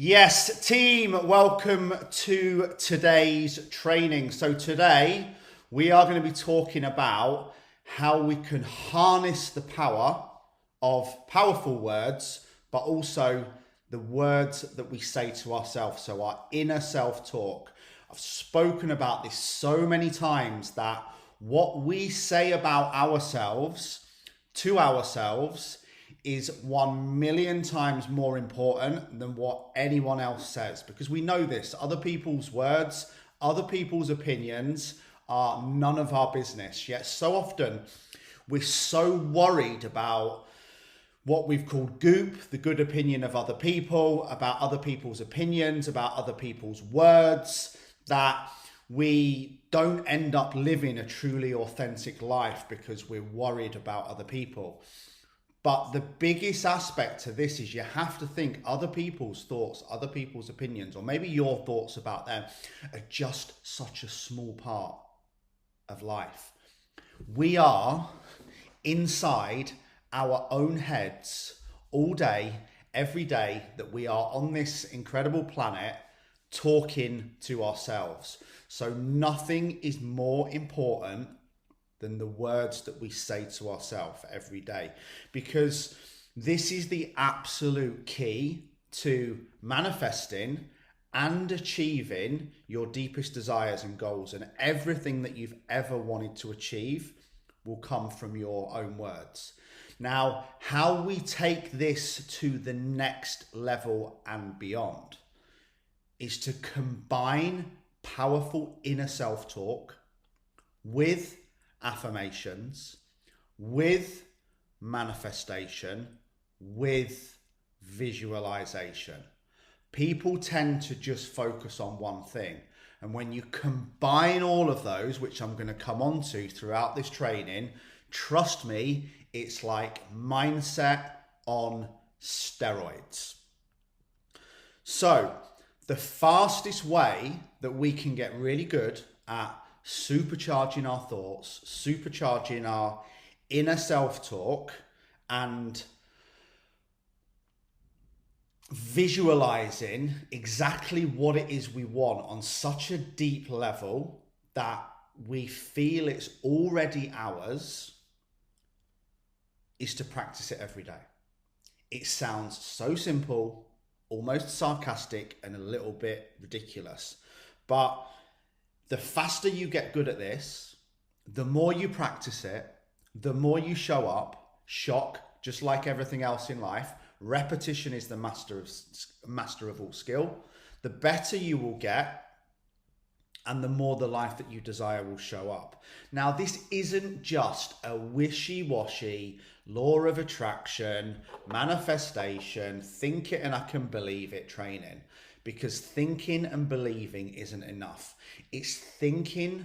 Yes, team, welcome to today's training. So today we are going to be talking about how we can harness the power of powerful words, but also the words that we say to ourselves. So our inner self-talk. I've spoken about this so many times that what we say about ourselves to ourselves is 1,000,000 times more important than what anyone else says, because we know this. Other people's words, other people's opinions are none of our business. Yet so often we're so worried about what we've called goop, the good opinion of other people, about other people's opinions, about other people's words, that we don't end up living a truly authentic life because we're worried about other people. But the biggest aspect to this is you have to think other people's thoughts, other people's opinions, or maybe your thoughts about them are just such a small part of life. We are inside our own heads all day, every day that we are on this incredible planet talking to ourselves. So nothing is more important than the words that we say to ourselves every day, because this is the absolute key to manifesting and achieving your deepest desires and goals, and everything that you've ever wanted to achieve will come from your own words. Now, how we take this to the next level and beyond is to combine powerful inner self-talk with affirmations, with manifestation, with visualization. People tend to just focus on one thing. And when you combine all of those, which I'm going to come on to throughout this training, trust me, it's like mindset on steroids. So the fastest way that we can get really good at supercharging our thoughts, supercharging our inner self-talk, and visualizing exactly what it is we want on such a deep level that we feel it's already ours, is to practice it every day. It sounds so simple, almost sarcastic, and a little bit ridiculous, but the faster you get good at this, the more you practice it, the more you show up. Shock, just like everything else in life, repetition is the master of all skill. The better you will get, and the more the life that you desire will show up. Now, this isn't just a wishy-washy law of attraction, manifestation, think it and I can believe it training, because thinking and believing isn't enough. It's thinking,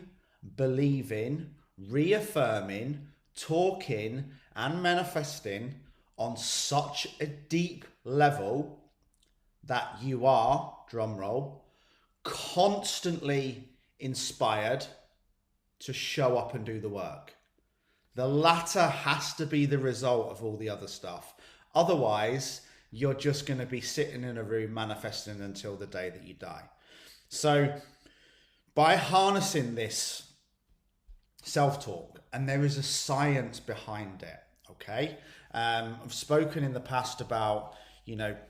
believing, reaffirming, talking and manifesting on such a deep level that you are, drum roll, constantly inspired to show up and do the work. The latter has to be the result of all the other stuff. Otherwise, you're just going to be sitting in a room manifesting until the day that you die. So by harnessing this self-talk, and there is a science behind it, okay? I've spoken in the past about,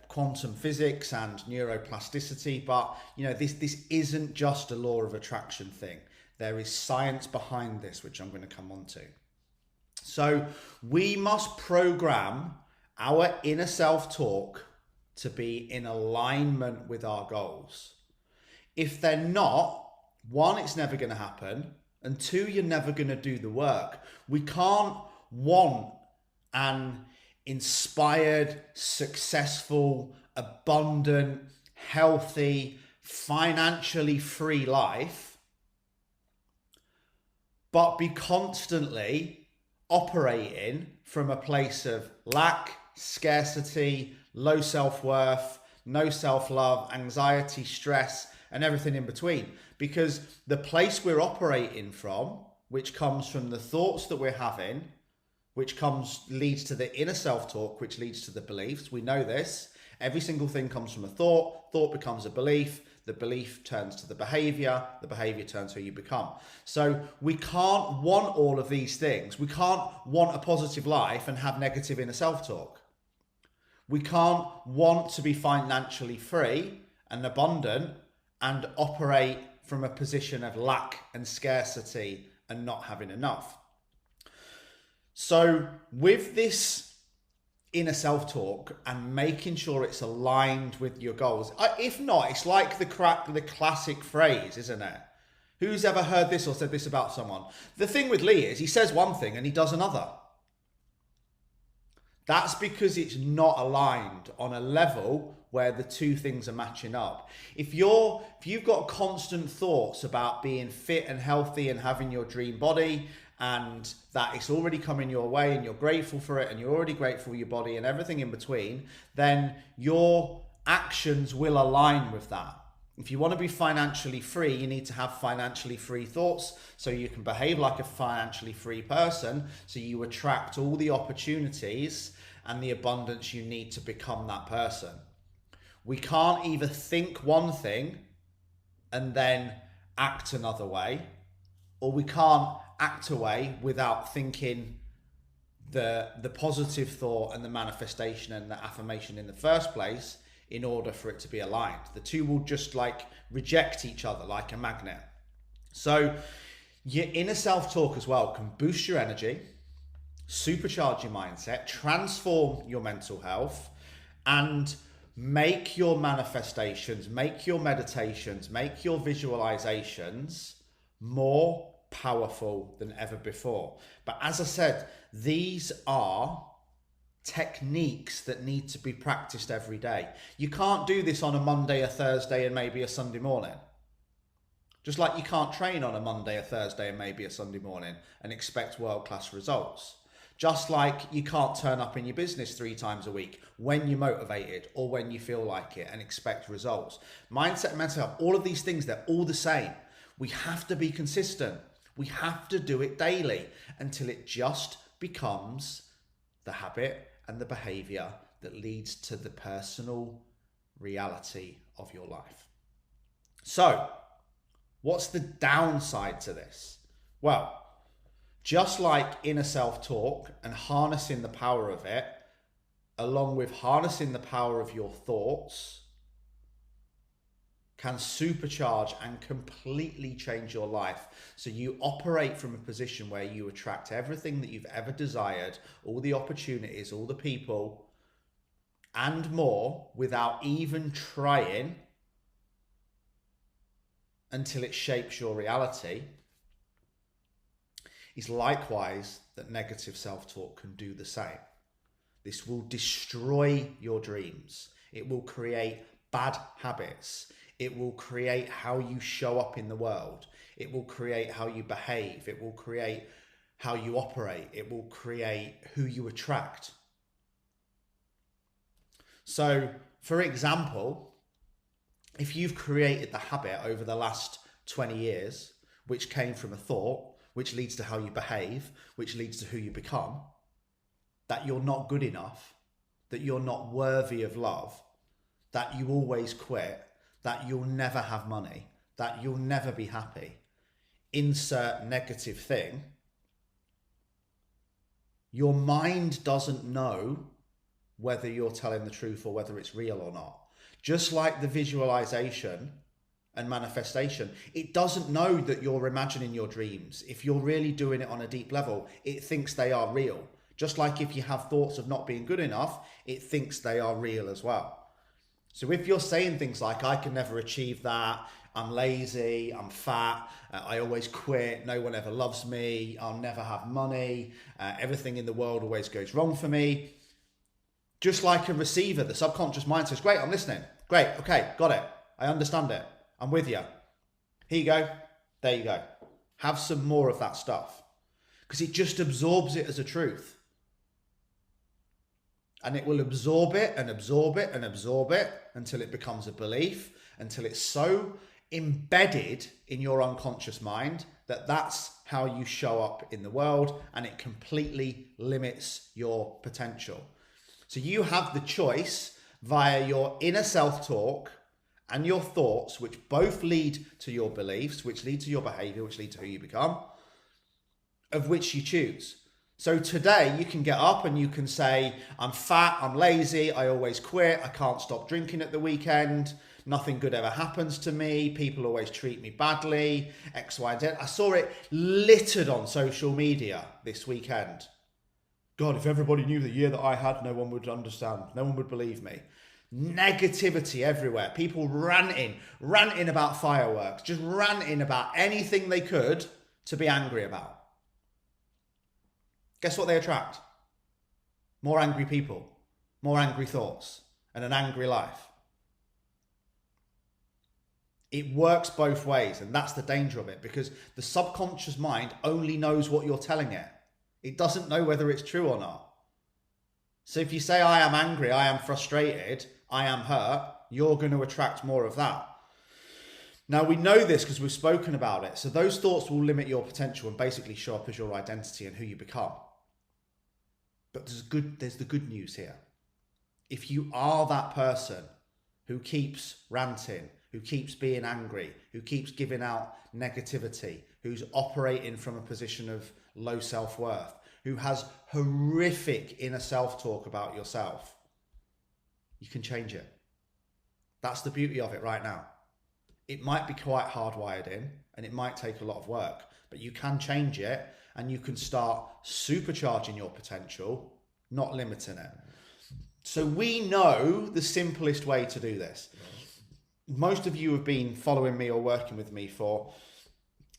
quantum physics and neuroplasticity, but, this isn't just a law of attraction thing. There is science behind this, which I'm going to come on to. So we must program our inner self-talk to be in alignment with our goals. If they're not, one, it's never going to happen, and two, you're never going to do the work. We can't want an inspired, successful, abundant, healthy, financially free life, but be constantly operating from a place of lack, scarcity, low self-worth, no self-love, anxiety, stress, and everything in between. Because the place we're operating from, which comes from the thoughts that we're having, which leads to the inner self-talk, which leads to the beliefs, we know this, Every single thing comes from a thought. Thought becomes a belief. The belief turns to the behavior turns to who you become. So we can't want all of these things. We can't want a positive life and have negative inner self-talk. We can't want to be financially free and abundant and operate from a position of lack and scarcity and not having enough. So with this inner self-talk and making sure it's aligned with your goals. If not, it's like the classic phrase, isn't it? Who's ever heard this or said this about someone? The thing with Lee is he says one thing and he does another. That's because it's not aligned on a level where the two things are matching up. If you've got constant thoughts about being fit and healthy and having your dream body, and that it's already coming your way and you're grateful for it and you're already grateful for your body and everything in between, then your actions will align with that. If you want to be financially free, you need to have financially free thoughts so you can behave like a financially free person, so you attract all the opportunities and the abundance you need to become that person. We can't either think one thing and then act another way, or we can't act a way without thinking the positive thought and the manifestation and the affirmation in the first place in order for it to be aligned. The two will just like reject each other like a magnet. So your inner self-talk as well can boost your energy, supercharge your mindset, transform your mental health, and make your manifestations, make your meditations, make your visualizations more powerful than ever before. But as I said, these are techniques that need to be practiced every day. You can't do this on a Monday, a Thursday, and maybe a Sunday morning. Just like you can't train on a Monday, a Thursday, and maybe a Sunday morning and expect world-class results. Just like you can't turn up in your business 3 times a week when you're motivated or when you feel like it and expect results. Mindset and mental health, all of these things, they're all the same. We have to be consistent. We have to do it daily until it just becomes the habit and the behavior that leads to the personal reality of your life. So, what's the downside to this? Well, just like inner self-talk and harnessing the power of it, along with harnessing the power of your thoughts, can supercharge and completely change your life. So you operate from a position where you attract everything that you've ever desired, all the opportunities, all the people, and more without even trying until it shapes your reality. Is likewise that negative self-talk can do the same. This will destroy your dreams. It will create bad habits. It will create how you show up in the world. It will create how you behave. It will create how you operate. It will create who you attract. So, for example, if you've created the habit over the last 20 years, which came from a thought, which leads to how you behave, which leads to who you become, that you're not good enough, that you're not worthy of love, that you always quit, that you'll never have money, that you'll never be happy, insert negative thing, your mind doesn't know whether you're telling the truth or whether it's real or not. Just like the visualization and manifestation, it doesn't know that you're imagining your dreams. If you're really doing it on a deep level, it thinks they are real. Just like if you have thoughts of not being good enough, it thinks they are real as well. So if you're saying things like, I can never achieve that, I'm lazy, I'm fat, I always quit, no one ever loves me, I'll never have money, everything in the world always goes wrong for me. Just like a receiver, the subconscious mind says, great, I'm listening. Great, okay, got it. I understand it. I'm with you. Here you go. There you go. Have some more of that stuff. Because it just absorbs it as a truth. And it will absorb it and absorb it and absorb it until it becomes a belief, until it's so embedded in your unconscious mind that that's how you show up in the world, and it completely limits your potential. So you have the choice via your inner self-talk and your thoughts, which both lead to your beliefs, which lead to your behavior, which lead to who you become, of which you choose. So today you can get up and you can say, I'm fat, I'm lazy, I always quit, I can't stop drinking at the weekend, nothing good ever happens to me, people always treat me badly, X, Y, and Z. I saw it littered on social media this weekend. God, if everybody knew the year that I had, no one would understand, no one would believe me. Negativity everywhere, people ranting about fireworks, just ranting about anything they could to be angry about. Guess what they attract? More angry people, more angry thoughts, and an angry life. It works both ways, and that's the danger of it, because the subconscious mind only knows what you're telling it. It doesn't know whether it's true or not. So if you say, I am angry, I am frustrated, I am hurt, you're going to attract more of that. Now, we know this because we've spoken about it. So those thoughts will limit your potential and basically show up as your identity and who you become. But there's the good news here. If you are that person who keeps ranting, who keeps being angry, who keeps giving out negativity, who's operating from a position of low self-worth, who has horrific inner self-talk about yourself, you can change it. That's the beauty of it right now. It might be quite hardwired in and it might take a lot of work, but you can change it and you can start supercharging your potential, not limiting it. So we know the simplest way to do this. Most of you have been following me or working with me for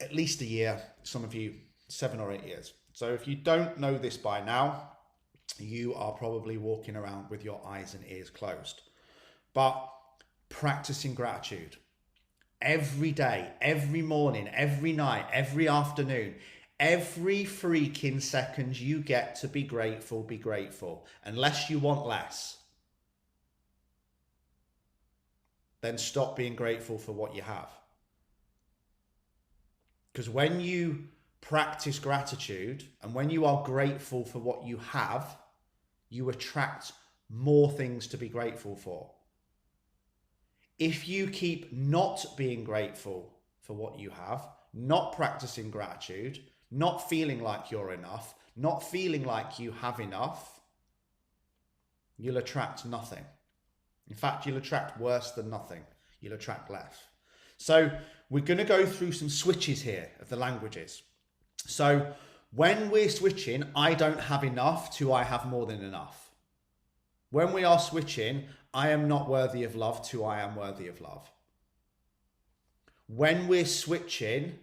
at least a year, some of you 7 or 8 years. So if you don't know this by now, you are probably walking around with your eyes and ears closed. But practicing gratitude every day, every morning, every night, every afternoon, every freaking second you get to be grateful, unless you want less. Then stop being grateful for what you have. Because when you practice gratitude and when you are grateful for what you have, you attract more things to be grateful for. If you keep not being grateful for what you have, not practicing gratitude, not feeling like you're enough, not feeling like you have enough, you'll attract nothing. In fact, you'll attract worse than nothing. You'll attract less. So we're going to go through some switches here of the languages. So when we're switching, I don't have enough to I have more than enough. When we are switching, I am not worthy of love to I am worthy of love. When we're switching,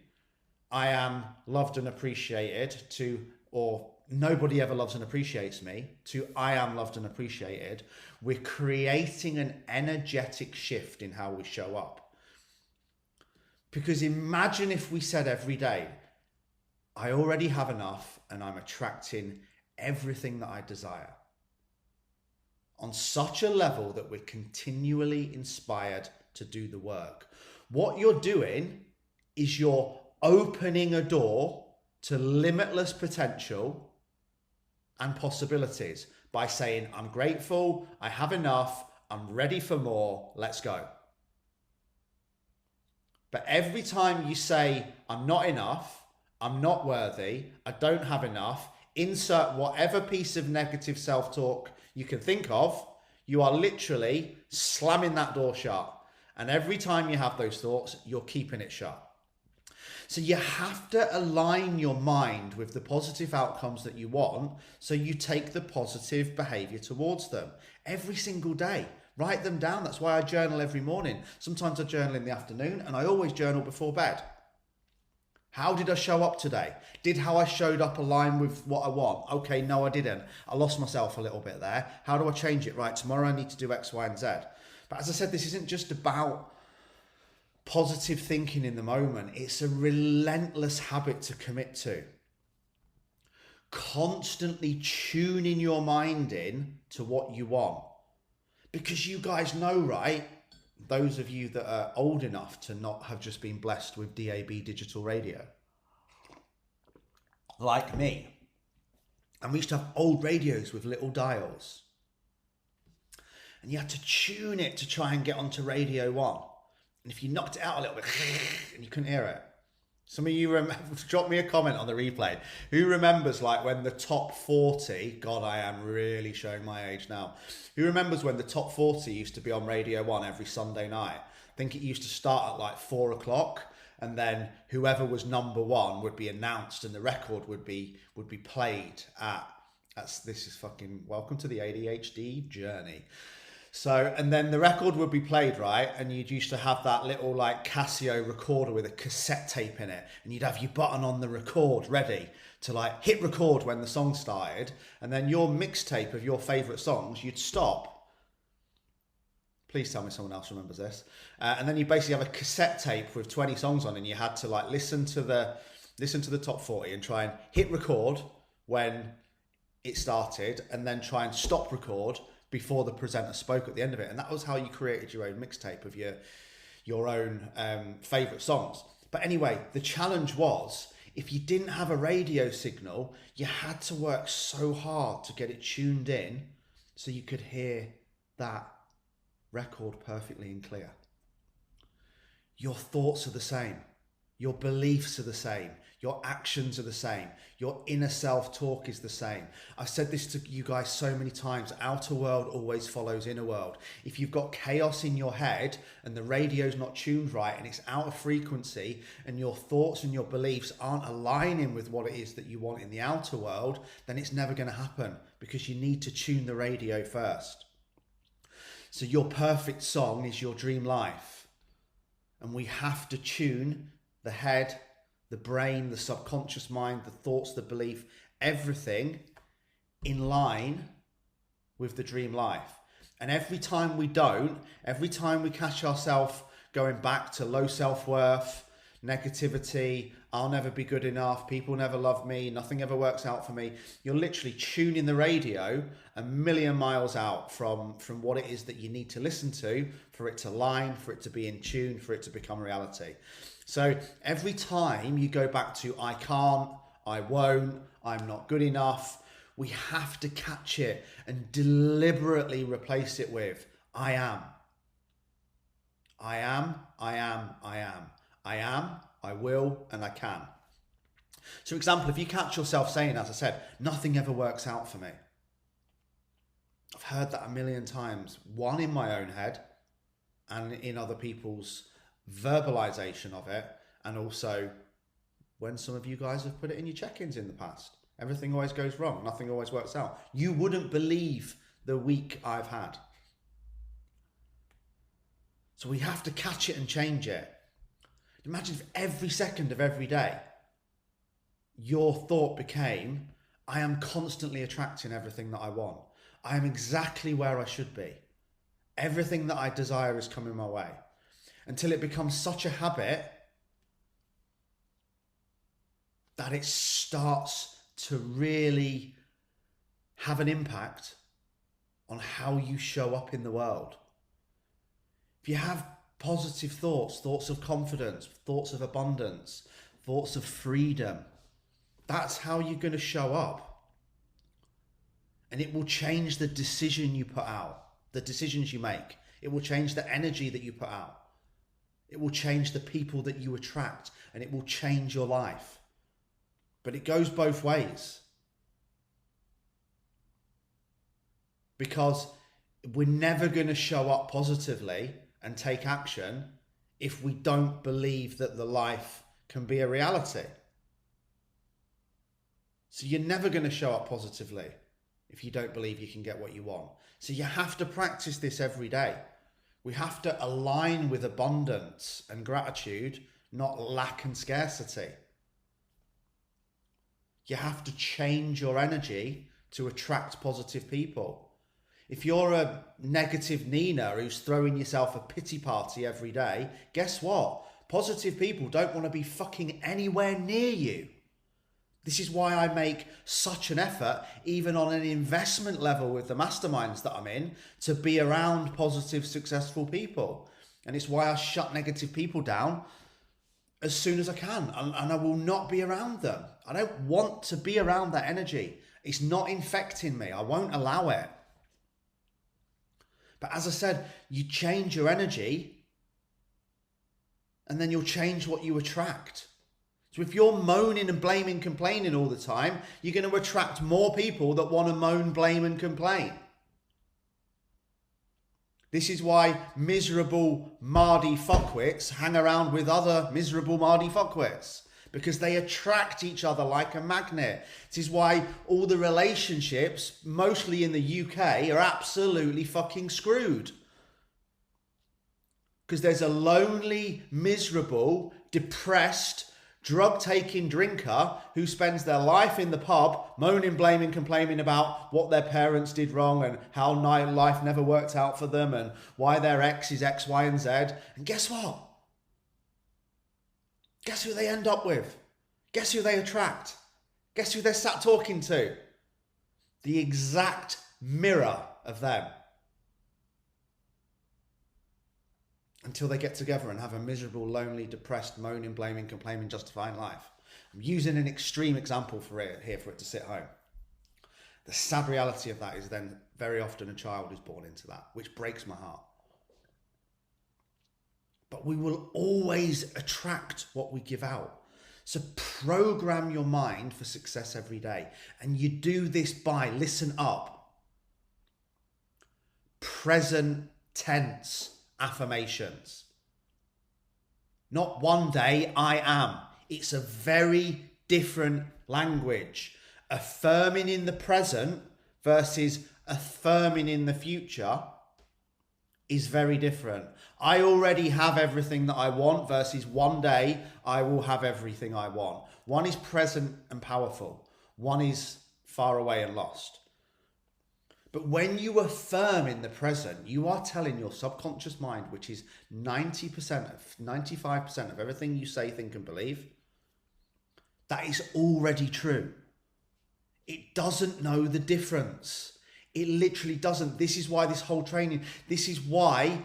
I am loved and appreciated to, or nobody ever loves and appreciates me, to I am loved and appreciated, we're creating an energetic shift in how we show up. Because imagine if we said every day, I already have enough and I'm attracting everything that I desire. On such a level that we're continually inspired to do the work. What you're doing is you're opening a door to limitless potential and possibilities by saying, I'm grateful, I have enough, I'm ready for more, let's go. But every time you say, I'm not enough, I'm not worthy, I don't have enough, insert whatever piece of negative self-talk you can think of, you are literally slamming that door shut. And every time you have those thoughts, you're keeping it shut. So you have to align your mind with the positive outcomes that you want, so you take the positive behavior towards them every single day. Write them down. That's why I journal every morning. Sometimes I journal in the afternoon, and I always journal before bed. How did I show up today? Did how I showed up align with what I want? Okay, no, I didn't. I lost myself a little bit there. How do I change it? Right, tomorrow I need to do X, Y, and Z. But as I said, this isn't just about positive thinking in the moment. It's a relentless habit to commit to. Constantly tuning your mind in to what you want. Because you guys know, right? Those of you that are old enough to not have just been blessed with DAB digital radio, like me. And we used to have old radios with little dials. and you had to tune it to try and get onto Radio 1. And if you knocked it out a little bit and you couldn't hear it. Some of you drop me a comment on the replay. Who remembers like when the top 40, God, I am really showing my age now. Who remembers when the top 40 used to be on Radio 1 every Sunday night? I think it used to start at like 4 o'clock, and then whoever was number one would be announced and the record would be played at, this is fucking, welcome to the ADHD journey. So, and then the record would be played, right? And you'd used to have that little like Casio recorder with a cassette tape in it. And you'd have your button on the record ready to like hit record when the song started. And then your mixtape of your favourite songs, you'd stop. Please tell me someone else remembers this. And then you basically have a cassette tape with 20 songs on, and you had to like listen to the top 40 and try and hit record when it started, and then try and stop record before the presenter spoke at the end of it. And that was how you created your own mixtape of your own favourite songs. But anyway, the challenge was, if you didn't have a radio signal, you had to work so hard to get it tuned in so you could hear that record perfectly and clear. Your thoughts are the same. Your beliefs are the same. Your actions are the same. Your inner self-talk is the same. I've said this to you guys so many times. Outer world always follows inner world. If you've got chaos in your head and the radio's not tuned right and it's out of frequency, and your thoughts and your beliefs aren't aligning with what it is that you want in the outer world, then it's never going to happen, because you need to tune the radio first. So your perfect song is your dream life. And we have to tune the head, the brain, the subconscious mind, the thoughts, the belief, everything in line with the dream life. And every time we don't, every time we catch ourselves going back to low self-worth, negativity, I'll never be good enough, people never love me, nothing ever works out for me, you're literally tuning the radio a million miles out from what it is that you need to listen to for it to line, for it to be in tune, for it to become reality. So every time you go back to I can't, I won't, I'm not good enough, we have to catch it and deliberately replace it with I am. I am, I am, I am. I am, I will, and I can. So, example, if you catch yourself saying, as I said, nothing ever works out for me. I've heard that a million times, one in my own head and in other people's verbalization of it, and also when some of you guys have put it in your check-ins in the past. Everything always goes wrong, nothing always works out. You wouldn't believe the week I've had. So we have to catch it and change it. Imagine if every second of every day your thought became, I am constantly attracting everything that I want. I am exactly where I should be. Everything that I desire is coming my way. Until it becomes such a habit that it starts to really have an impact on how you show up in the world. If you have positive thoughts, thoughts of confidence, thoughts of abundance, thoughts of freedom, that's how you're going to show up. And it will change the decision you put out, the decisions you make. It will change the energy that you put out. It will change the people that you attract, and it will change your life. But it goes both ways. Because we're never going to show up positively and take action if we don't believe that the life can be a reality. So you're never going to show up positively if you don't believe you can get what you want. So you have to practice this every day. We have to align with abundance and gratitude, not lack and scarcity. You have to change your energy to attract positive people. If you're a negative Nina who's throwing yourself a pity party every day, guess what? Positive people don't want to be fucking anywhere near you. This is why I make such an effort, even on an investment level with the masterminds that I'm in, to be around positive, successful people. And it's why I shut negative people down as soon as I can. And I will not be around them. I don't want to be around that energy. It's not infecting me. I won't allow it. But as I said, you change your energy and then you'll change what you attract. So if you're moaning and blaming, complaining all the time, you're going to attract more people that want to moan, blame and complain. This is why miserable Mardy fuckwits hang around with other miserable Mardy fuckwits, because they attract each other like a magnet. This is why all the relationships, mostly in the UK, are absolutely fucking screwed. Because there's a lonely, miserable, depressed, drug-taking drinker who spends their life in the pub moaning, blaming, complaining about what their parents did wrong and how life never worked out for them and why their ex is X, Y, and Z. And guess what? Guess who they end up with? Guess who they attract? Guess who they're sat talking to? The exact mirror of them. Until they get together and have a miserable, lonely, depressed, moaning, blaming, complaining, justifying life. I'm using an extreme example for it here for it to sit home. The sad reality of that is then very often a child is born into that, which breaks my heart. But we will always attract what we give out. So program your mind for success every day. And you do this by, listen up, present tense affirmations. Not one day I am. It's a very different language. Affirming in the present versus affirming in the future is very different. I already have everything that I want versus one day I will have everything I want. One is present and powerful. One is far away and lost. But when you affirm in the present, you are telling your subconscious mind, which is 95% of everything you say, think, and believe, that is already true. It doesn't know the difference. It literally doesn't. This is why this whole training, this is why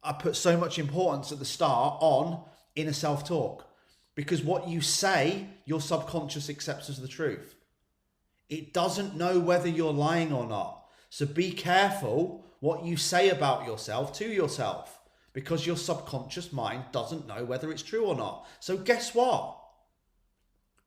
I put so much importance at the start on inner self-talk. Because what you say, your subconscious accepts as the truth. It doesn't know whether you're lying or not. So be careful what you say about yourself to yourself, because your subconscious mind doesn't know whether it's true or not. So guess what?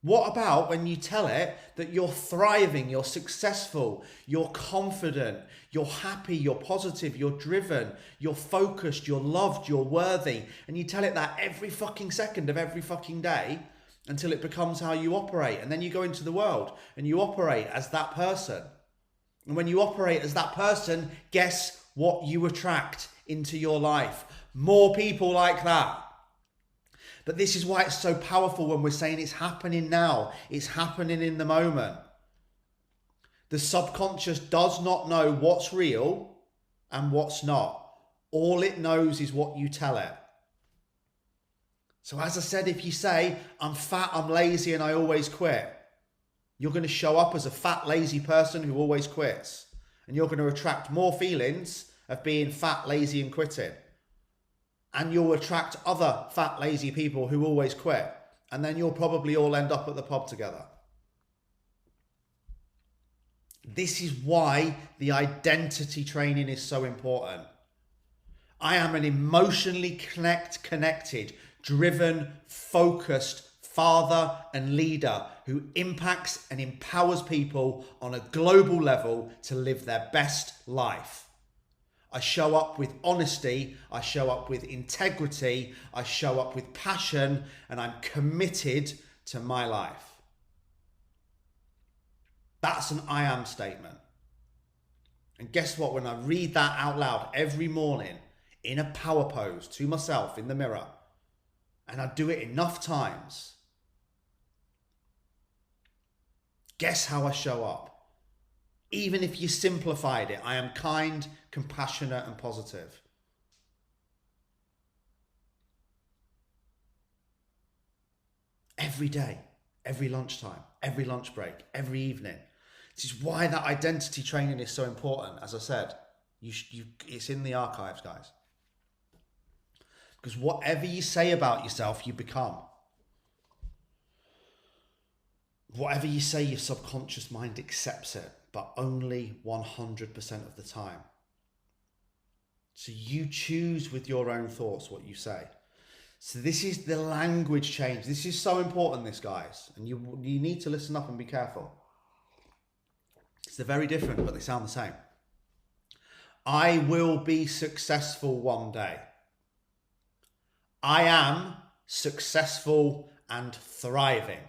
What about when you tell it that you're thriving, you're successful, you're confident, you're happy, you're positive, you're driven, you're focused, you're loved, you're worthy, and you tell it that every fucking second of every fucking day, until it becomes how you operate. And then you go into the world and you operate as that person. And when you operate as that person, guess what you attract into your life? More people like that. But this is why it's so powerful when we're saying it's happening now. It's happening in the moment. The subconscious does not know what's real and what's not. All it knows is what you tell it. So as I said, if you say, I'm fat, I'm lazy, and I always quit, you're going to show up as a fat, lazy person who always quits. And you're going to attract more feelings of being fat, lazy, and quitting. And you'll attract other fat, lazy people who always quit. And then you'll probably all end up at the pub together. This is why the identity training is so important. I am an emotionally connected, driven, focused father and leader who impacts and empowers people on a global level to live their best life. I show up with honesty, I show up with integrity, I show up with passion, and I'm committed to my life. That's an I am statement. And guess what? When I read that out loud every morning in a power pose to myself in the mirror, and I do it enough times, guess how I show up? Even if you simplified it, I am kind, compassionate, and positive. Every day, every lunchtime, every lunch break, every evening. This is why that identity training is so important. As I said, it's in the archives, guys. Because whatever you say about yourself, you become. Whatever you say, your subconscious mind accepts it. but only 100% of the time. So you choose with your own thoughts what you say. So this is the language change. This is so important, this, guys. And you need to listen up and be careful. They're very different, but they sound the same. I will be successful one day. I am successful and thriving.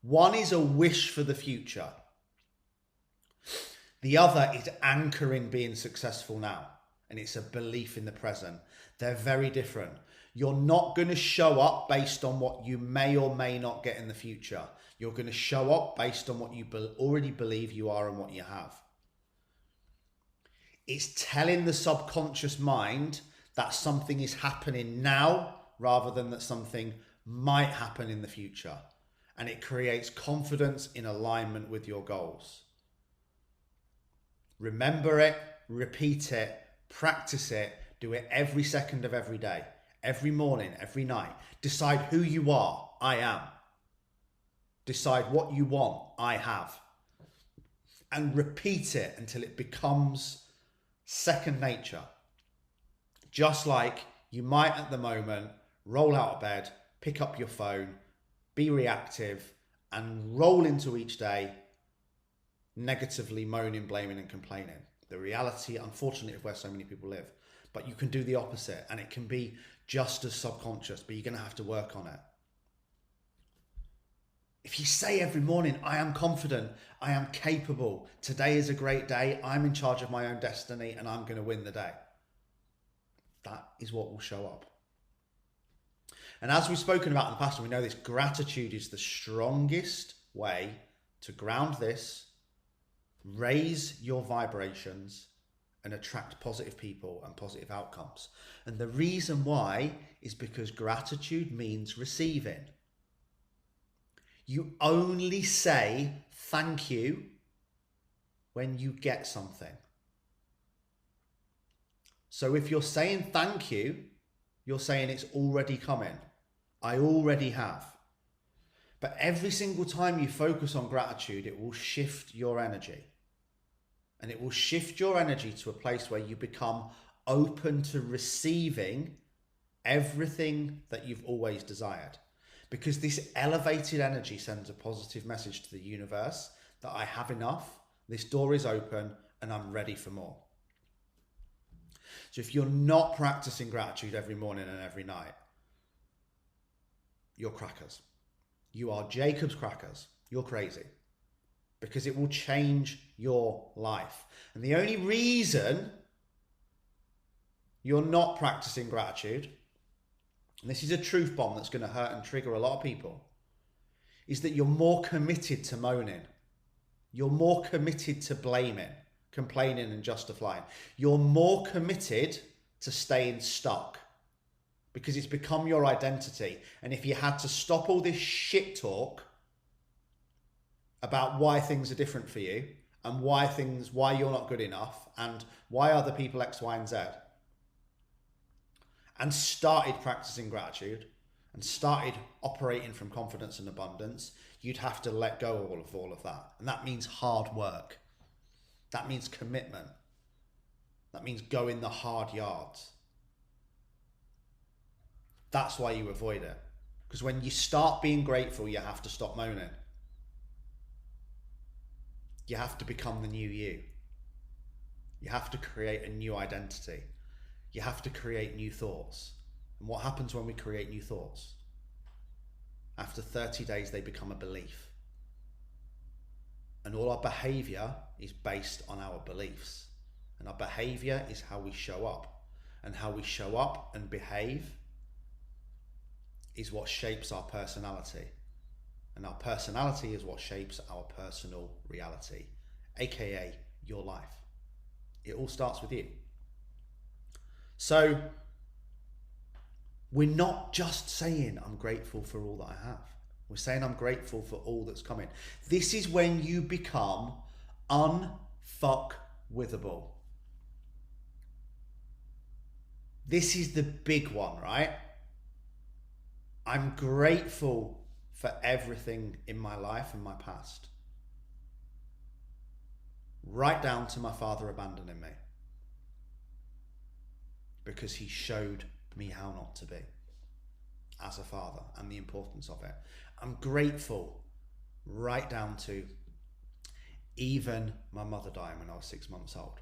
One is a wish for the future. The other is anchoring being successful now. And it's a belief in the present. They're very different. You're not going to show up based on what you may or may not get in the future. You're going to show up based on what you already believe you are and what you have. It's telling the subconscious mind that something is happening now rather than that something might happen in the future. And it creates confidence in alignment with your goals. Remember it, repeat it, practice it, do it every second of every day, every morning, every night. Decide who you are, I am. Decide what you want, I have. And repeat it until it becomes second nature. Just like you might at the moment roll out of bed, pick up your phone, be reactive, and roll into each day negatively moaning, blaming, and complaining. The reality, unfortunately, of where so many people live. But you can do the opposite, and it can be just as subconscious, but you're going to have to work on it. If you say every morning, I am confident, I am capable, today is a great day, I'm in charge of my own destiny, and I'm going to win the day. That is what will show up. And as we've spoken about in the past, and we know this, gratitude is the strongest way to ground this, raise your vibrations, and attract positive people and positive outcomes. And the reason why is because gratitude means receiving. You only say thank you when you get something. So if you're saying thank you, you're saying it's already coming. I already have. But every single time you focus on gratitude, it will shift your energy. And it will shift your energy to a place where you become open to receiving everything that you've always desired. Because this elevated energy sends a positive message to the universe that I have enough, this door is open, and I'm ready for more. So if you're not practicing gratitude every morning and every night, you're crackers. You are Jacob's crackers. You're crazy. Because it will change your life. And the only reason you're not practicing gratitude, and this is a truth bomb that's going to hurt and trigger a lot of people, is that you're more committed to moaning. You're more committed to blaming, complaining and justifying. You're more committed to staying stuck because it's become your identity. And if you had to stop all this shit talk about why things are different for you and why you're not good enough and why other people X, Y, and Z, and started practicing gratitude and started operating from confidence and abundance, you'd have to let go of all of that. And that means hard work. That means commitment. That means going the hard yards. That's why you avoid it. Because when you start being grateful, you have to stop moaning. You have to become the new you. You have to create a new identity. You have to create new thoughts. And what happens when we create new thoughts? After 30 days, they become a belief. And all our behavior is based on our beliefs. And our behavior is how we show up. And how we show up and behave is what shapes our personality. And our personality is what shapes our personal reality, aka your life. It all starts with you. So we're not just saying I'm grateful for all that I have. We're saying I'm grateful for all that's coming. This is when you become unfuckwithable. This is the big one, right? I'm grateful for everything in my life and my past. right down to my father abandoning me, because he showed me how not to be as a father and the importance of it. I'm grateful right down to even my mother dying when I was 6 months old,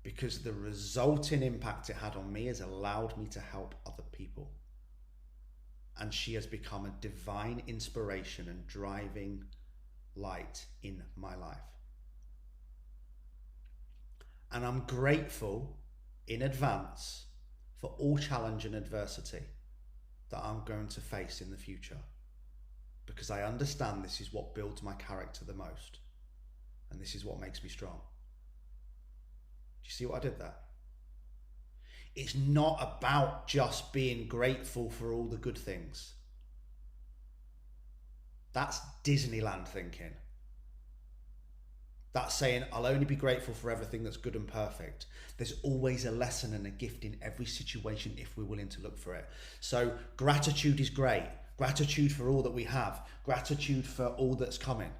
because the resulting impact it had on me has allowed me to help other people. And she has become a divine inspiration and driving light in my life. And I'm grateful in advance for all challenge and adversity that I'm going to face in the future, because I understand this is what builds my character the most, and this is what makes me strong. Do you see what I did there? It's not about just being grateful for all the good things. That's Disneyland thinking. That's saying I'll only be grateful for everything that's good and perfect. There's always a lesson and a gift in every situation if we're willing to look for it. So gratitude is great. Gratitude for all that we have. Gratitude for all that's coming.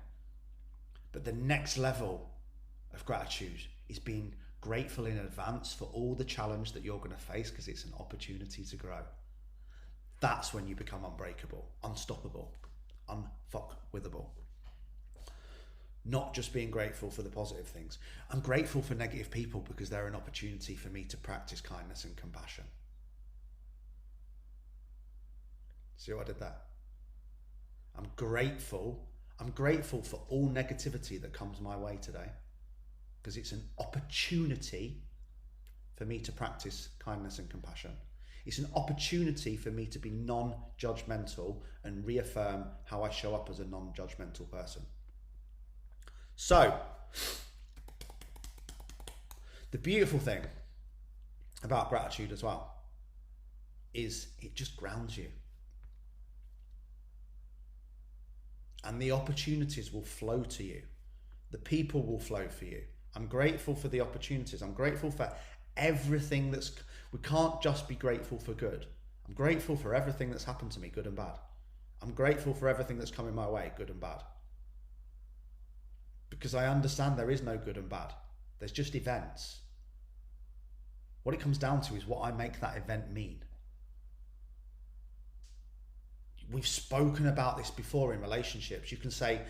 But the next level of gratitude is being grateful in advance for all the challenge that you're going to face, because it's an opportunity to grow. That's when you become unbreakable, unstoppable, unfuckwithable. Not just being grateful for the positive things. I'm grateful for negative people because they're an opportunity for me to practice kindness and compassion. See what I did there? I'm grateful for all negativity that comes my way today, because it's an opportunity for me to practice kindness and compassion. It's an opportunity for me to be non-judgmental and reaffirm how I show up as a non-judgmental person. So, the beautiful thing about gratitude as well is it just grounds you. And the opportunities will flow to you. The people will flow for you. I'm grateful for the opportunities. I'm grateful for everything we can't just be grateful for good. I'm grateful for everything that's happened to me, good and bad. I'm grateful for everything that's coming my way, good and bad. Because I understand there is no good and bad. There's just events. What it comes down to is what I make that event mean. We've spoken about this before in relationships. You can say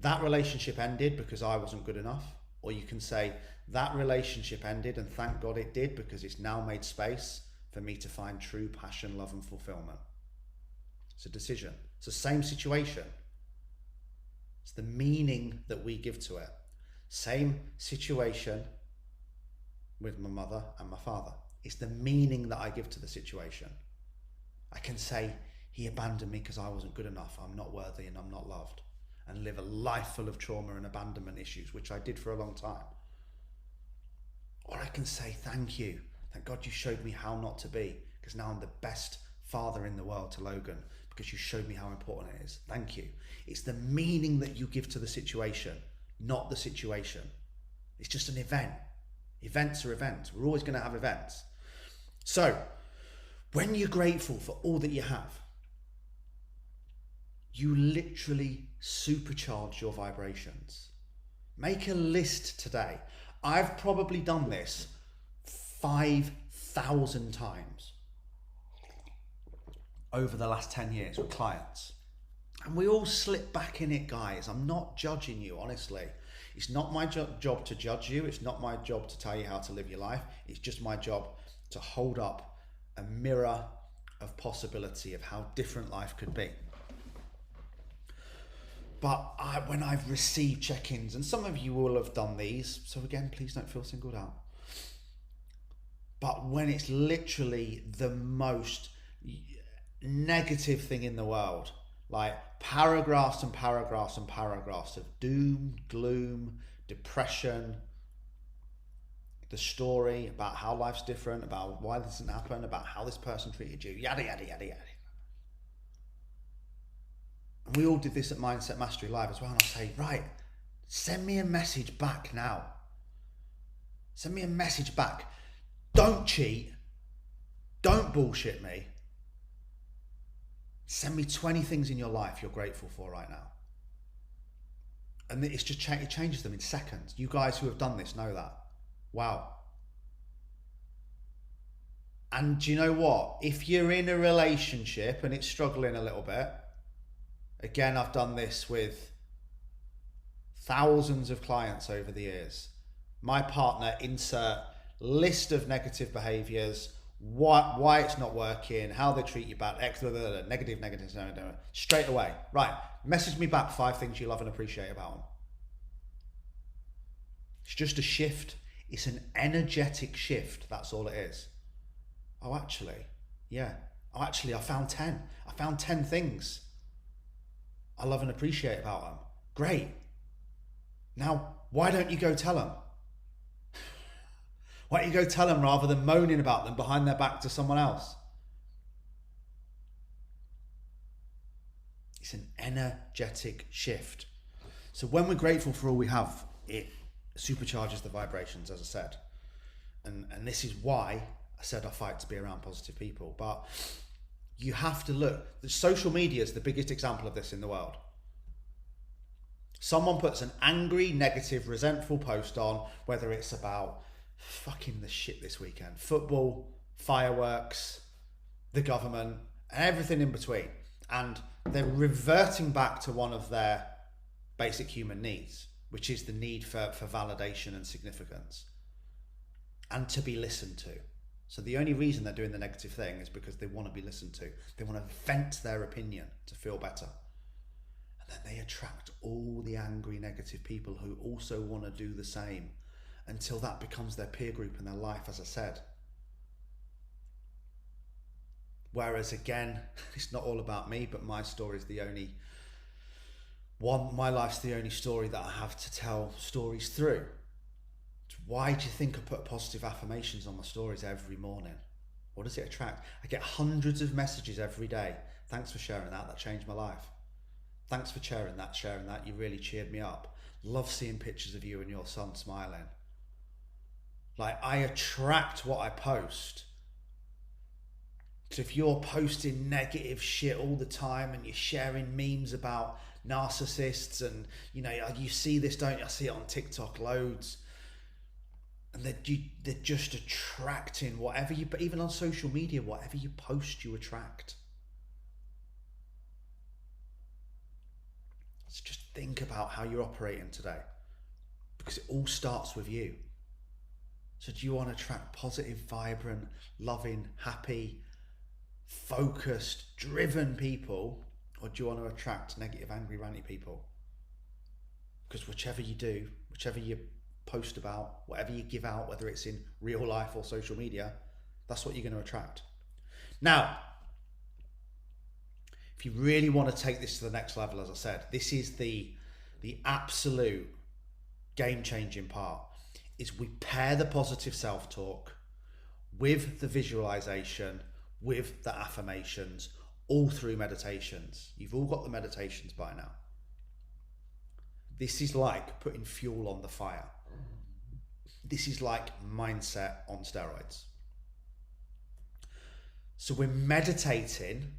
that relationship ended because I wasn't good enough. Or you can say that relationship ended and thank God it did, because it's now made space for me to find true passion, love and fulfillment. It's a decision. It's the same situation. It's the meaning that we give to it. Same situation with my mother and my father. It's the meaning that I give to the situation. I can say, he abandoned me because I wasn't good enough, I'm not worthy and I'm not loved, and live a life full of trauma and abandonment issues, which I did for a long time. Or I can say, thank you. Thank God you showed me how not to be, because now I'm the best father in the world to Logan, because you showed me how important it is. Thank you. It's the meaning that you give to the situation, not the situation. It's just an event. Events are events. We're always going to have events. So, when you're grateful for all that you have, you literally supercharge your vibrations. Make a list today. I've probably done this 5,000 times over the last 10 years with clients. And we all slip back in it, guys. I'm not judging you, honestly. It's not my job to judge you. It's not my job to tell you how to live your life. It's just my job to hold up a mirror of possibility of how different life could be. But when I've received check-ins, and some of you will have done these, so again, please don't feel singled out. But when it's literally the most negative thing in the world, like paragraphs and paragraphs and paragraphs of doom, gloom, depression, the story about how life's different, about why this didn't happen, about how this person treated you, yada, yada, yada, yada. And we all did this at Mindset Mastery Live as well. And I'll say, right, send me a message back now. Send me a message back. Don't cheat. Don't bullshit me. Send me 20 things in your life you're grateful for right now. And it's just it changes them in seconds. You guys who have done this know that. Wow. And do you know what? If you're in a relationship and it's struggling a little bit, again, I've done this with thousands of clients over the years. My partner, insert list of negative behaviors, why it's not working, how they treat you bad, negative, straight away. Right, message me back 5 things you love and appreciate about them. It's just a shift. It's an energetic shift. That's all it is. Oh, actually, yeah. Oh, actually, I found 10. I found 10 things I love and appreciate about them. Great. Now, why don't you go tell them? Why don't you go tell them rather than moaning about them behind their back to someone else? It's an energetic shift. So when we're grateful for all we have, it supercharges the vibrations, as I said. And this is why I said I fight to be around positive people. But you have to look. The social media is the biggest example of this in the world. Someone puts an angry, negative, resentful post on, whether it's about fucking the shit this weekend, football, fireworks, the government, and everything in between. And they're reverting back to one of their basic human needs, which is the need for validation and significance and to be listened to. So the only reason they're doing the negative thing is because they want to be listened to. They want to vent their opinion to feel better. And then they attract all the angry, negative people who also want to do the same until that becomes their peer group and their life, as I said. Whereas again, it's not all about me, but my story is the only one, my life's the only story that I have to tell stories through. Why do you think I put positive affirmations on my stories every morning? What does it attract? I get hundreds of messages every day. Thanks for sharing that. That changed my life. Thanks for sharing that. You really cheered me up. Love seeing pictures of you and your son smiling. Like, I attract what I post. So if you're posting negative shit all the time and you're sharing memes about narcissists and, you know, you see this, don't you? I see it on TikTok loads. And they're just attracting whatever you, but even on social media, whatever you post, you attract. So just think about how you're operating today, because it all starts with you. So do you want to attract positive, vibrant, loving, happy, focused, driven people, or do you want to attract negative, angry, ranty people? Because whichever you do, whichever you post about, whatever you give out, whether it's in real life or social media, that's what you're going to attract. Now, if you really want to take this to the next level, as I said, this is the absolute game-changing part, is we pair the positive self-talk with the visualization, with the affirmations, all through meditations. You've all got the meditations by now. This is like putting fuel on the fire. This is like mindset on steroids. So we're meditating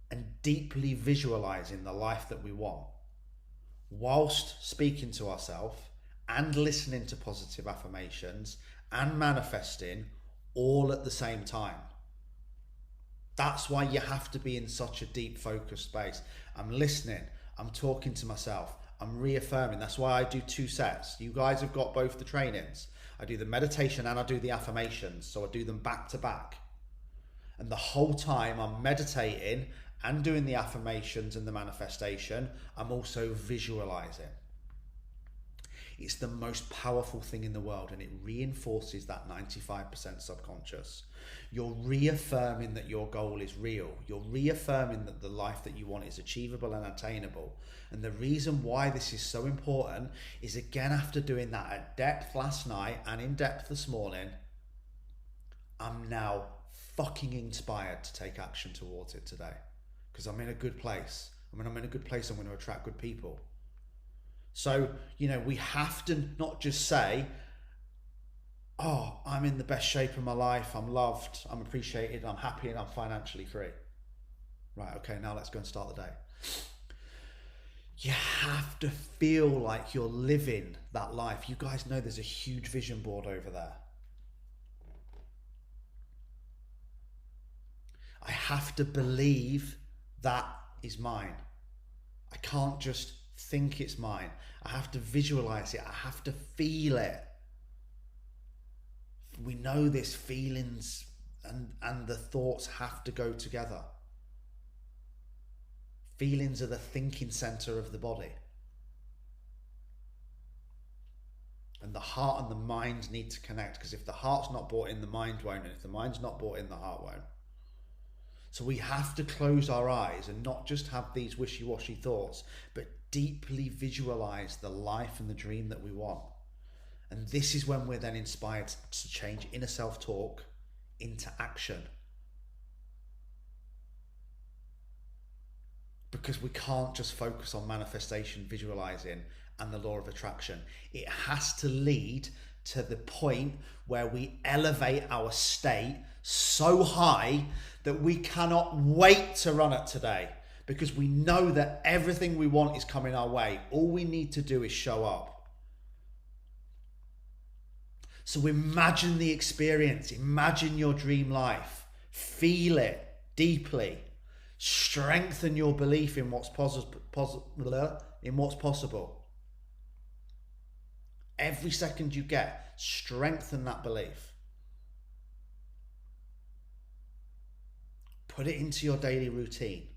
and deeply visualizing the life that we want, whilst speaking to ourselves and listening to positive affirmations and manifesting all at the same time. That's why you have to be in such a deep focused space. I'm listening, I'm talking to myself, I'm reaffirming. That's why I do 2 sets. You guys have got both the trainings. I do the meditation and I do the affirmations. So I do them back to back. And the whole time I'm meditating and doing the affirmations and the manifestation, I'm also visualizing. It's the most powerful thing in the world, and it reinforces that 95% subconscious. You're reaffirming that your goal is real. You're reaffirming that the life that you want is achievable and attainable. And the reason why this is so important is, again, after doing that at depth last night and in depth this morning, I'm now fucking inspired to take action towards it today, because I'm in a good place. When I'm in a good place, I'm going to attract good people. So, you know, we have to not just say, oh, I'm in the best shape of my life, I'm loved, I'm appreciated, I'm happy, and I'm financially free. Right, okay, now let's go and start the day. You have to feel like you're living that life. You guys know there's a huge vision board over there. I have to believe that is mine. I can't just think it's mine. I have to visualize it. I have to feel it. We know this, feelings and the thoughts have to go together. Feelings are the thinking center of the body. And the heart and the mind need to connect, because if the heart's not brought in, the mind won't. And if the mind's not brought in, the heart won't. So we have to close our eyes and not just have these wishy-washy thoughts, but deeply visualize the life and the dream that we want. And this is when we're then inspired to change inner self-talk into action. Because we can't just focus on manifestation, visualizing, and the law of attraction. It has to lead to the point where we elevate our state so high that we cannot wait to run it today, because we know that everything we want is coming our way. All we need to do is show up. So imagine the experience, imagine your dream life, feel it deeply, strengthen your belief in what's possible. Every second you get, strengthen that belief. Put it into your daily routine.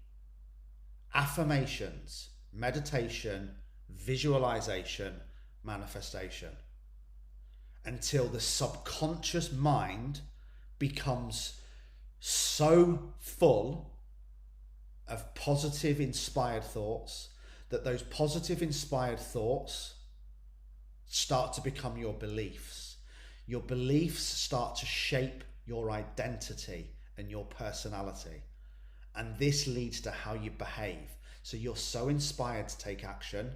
Affirmations, meditation, visualization, manifestation. Until the subconscious mind becomes so full of positive inspired thoughts that those positive inspired thoughts start to become your beliefs. Your beliefs start to shape your identity and your personality. And this leads to how you behave. So you're so inspired to take action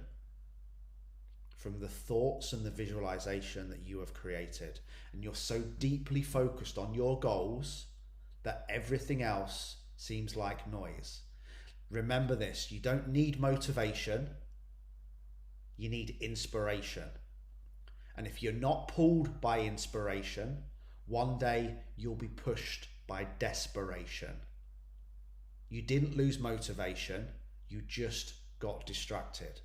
from the thoughts and the visualization that you have created. And you're so deeply focused on your goals that everything else seems like noise. Remember this, you don't need motivation, you need inspiration. And if you're not pulled by inspiration, one day you'll be pushed by desperation. You didn't lose motivation, you just got distracted.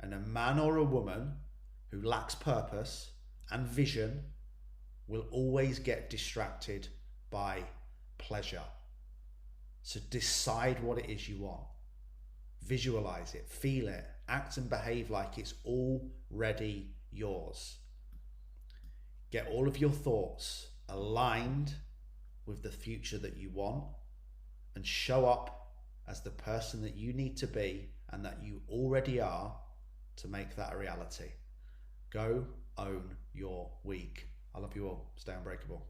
And a man or a woman who lacks purpose and vision will always get distracted by pleasure. So decide what it is you want. Visualize it, feel it, act and behave like it's already yours. Get all of your thoughts aligned with the future that you want, and show up as the person that you need to be and that you already are to make that a reality. Go own your week. I love you all. Stay unbreakable.